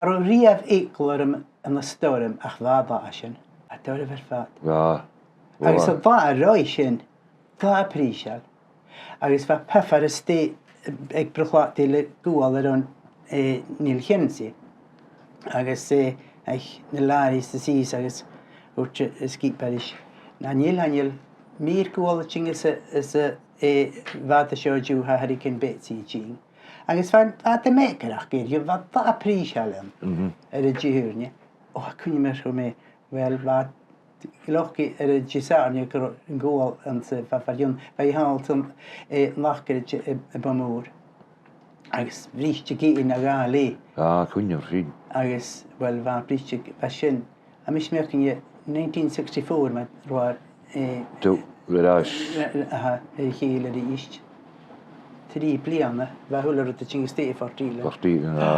Ar o riaf eicl yn y storm ach dda dda sy'n, a dod efo'r ffat. Ja. Agus o dda roi sy'n, dda prisial. Agus fa peffar ysdi ag brwchlat i le gwyl ar o'n nil chynsi. Agus eich nilari sys agus wrth ysgiparish. Na nil mir gwyl ching is fad y sio jiw ha hurricane Betsy ching. Agus fan a dy megrach gyr, yw fad dda prisial yn yr y jiwr ni. O, cwn i'n meddwl me, wel fad Loch yr y gisar ni yn gwyl yn sy ffafarion. Fe i halt yn lachgar y bamwr. Agus brys ti gyn ag ali. Ja, cwn i'n rhywun. Agus, wel, fa brys ti fasyn. A mis mewn yn 1964 mae roi'r... Du, rydys. Hil yr eist. 3 blian, fa hwyl o'r ydych chi'n steg ffordd rili. Ffordd rili, ja.